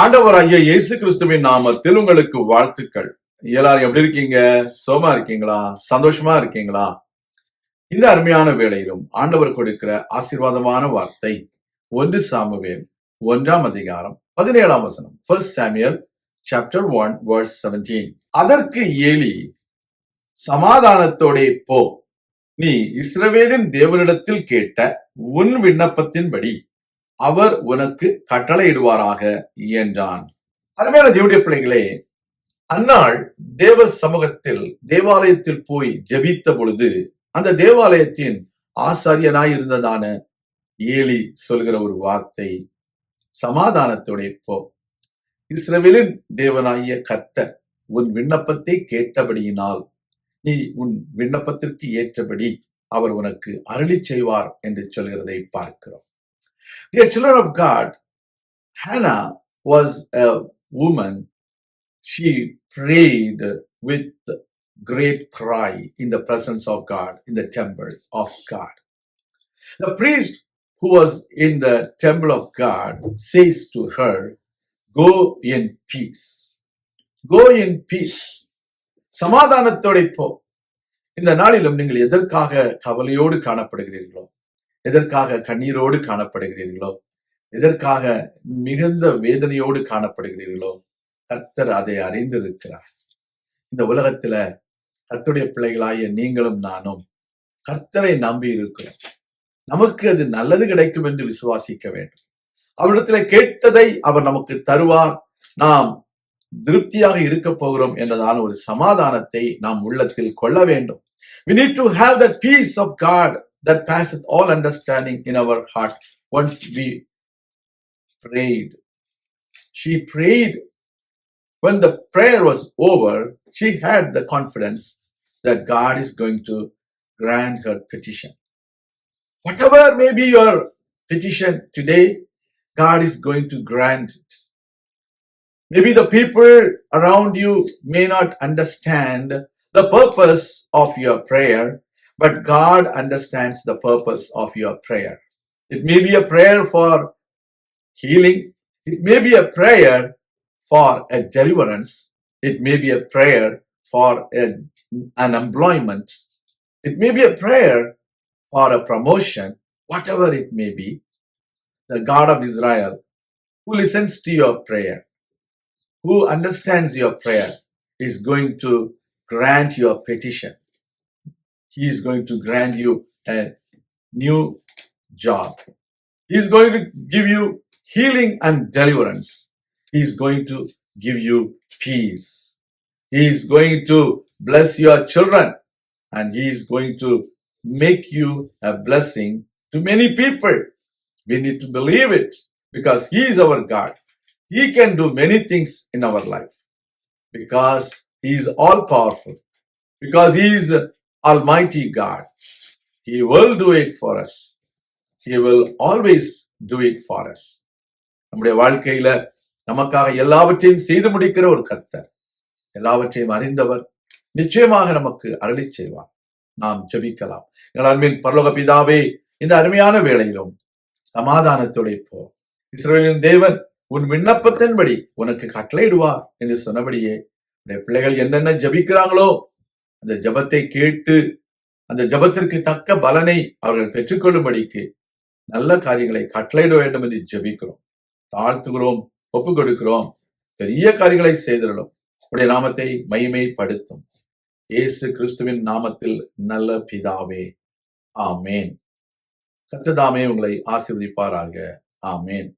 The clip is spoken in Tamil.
ஆண்டவராகிய இயேசு கிறிஸ்துவின் நாமத்தில் உங்களுக்கு வாழ்த்துக்கள். எல்லாரும் எப்படி இருக்கீங்க? சோமா இருக்கீங்களா? சந்தோஷமா இருக்கீங்களா? இந்த அருமையான வேளையிலும் ஆண்டவர் கொடுக்கிற ஆசீர்வாதமான வார்த்தை 1 சாமுவேல் 1ஆம் அதிகாரம் 17ஆம் வசனம். 1 Samuel chapter 1 verse 17. அதற்கு ஏலி, சமாதானத்தோடே போ, நீ இஸ்ரவேலின் தேவனிடத்தில் கேட்ட உன் விண்ணப்பத்தின்படி அவர் உனக்கு கட்டளையிடுவாராக என்றான். அருமையான தேவனுடைய பிள்ளைகளே, அந்நாள் தேவ சமூகத்தில் தேவாலயத்தில் போய் ஜெபித்த பொழுது அந்த தேவாலயத்தின் ஆசாரியனாய் இருந்ததான ஏலி சொல்கிற ஒரு வார்த்தை, சமாதானத்தோட போ, இஸ்ரவேலின் தேவனாகிய கர்த்தர் உன் விண்ணப்பத்தை கேட்டபடியினால் நீ உன் விண்ணப்பத்திற்கு ஏற்றபடி அவர் உனக்கு அருளி செய்வார் என்று சொல்கிறதை பார்க்கிறோம். Dear children of God, Hannah was a woman. She prayed with great cry in the presence of God, in the temple of God. The priest who was in the temple of God says to her, go in peace. Go in peace. சமாதானத்தோட போ. இந்த நாளிலும் நீங்கள் எதற்காக கவலையோடு காணப்படுகிறீர்களோ, எதற்காக கண்ணீரோடு காணப்படுகிறீர்களோ, எதற்காக மிகுந்த வேதனையோடு காணப்படுகிறீர்களோ, கர்த்தர் அதை அறிந்திருக்கிறார். இந்த உலகத்துல கர்த்தருடைய பிள்ளைகளாகிய நீங்களும் நானும் கர்த்தரை நம்பி இருக்கிறோம். நமக்கு அது நல்லது கிடைக்கும் என்று விசுவாசிக்க வேண்டும். அவரிடத்துல கேட்டதை அவர் நமக்கு தருவார், நாம் திருப்தியாக இருக்க போகிறோம் என்றதான ஒரு சமாதானத்தை நாம் உள்ளத்தில் கொள்ள வேண்டும். We need to have that peace of God that passeth all understanding in our heart. Once we prayed, she prayed. When the prayer was over, she had the confidence that God is going to grant her petition. Whatever may be your petition today, God is going to grant it. Maybe the people around you may not understand the purpose of your prayer, but God understands the purpose of your prayer. It may be a prayer for healing. It may be a prayer for a deliverance. It may be a prayer for an employment. It may be a prayer for a promotion. Whatever it may be, the God of Israel, who listens to your prayer, who understands your prayer, is going to grant your petition. He is going to grant you a new job. He is going to give you healing and deliverance. He is going to give you peace. He is going to bless your children, and he is going to make you a blessing to many people. We need to believe it because he is our God. He can do many things in our life because he is all powerful, because he is Almighty God. He will do it for us. He will always do it for us. நம்முடைய வாழ்க்கையில நமக்காக எல்லாவற்றையும் செய்து முடிக்கிற ஒரு கர்த்தர், எல்லாவற்றையும் அறிந்தவர், நிச்சயமாக நமக்கு அருளி செய்வார். நாம் ஜெபிக்கலாம். எங்கள் அன்பின் பரலோக பிதாவே, இந்த அருமையான வேளையிலும் சமாதானத்தோட போ, இஸ்ரவேலின் தேவன் உன் விண்ணப்பத்தின்படி உனக்கு கட்டளையிடுவார் என்று சொன்னபடியே உடைய பிள்ளைகள் என்னென்ன ஜபிக்கிறாங்களோ அந்த ஜபத்தை கேட்டு அந்த ஜபத்திற்கு தக்க பலனை அவர்கள் பெற்றுக்கொள்ளும்படிக்கு நல்ல காரியங்களை கட்டளையிட வேண்டும் என்று ஜபிக்கிறோம், தாழ்த்துகிறோம், ஒப்பு கொடுக்கிறோம். பெரிய காரியங்களை செய்திடலும் உடைய நாமத்தை மகிமைப்படுத்தும் இயேசு கிறிஸ்துவின் நாமத்தில் நல்ல பிதாவே, ஆமேன். கர்த்தர் தாமே உங்களை ஆசீர்வதிப்பாராக. ஆமேன்.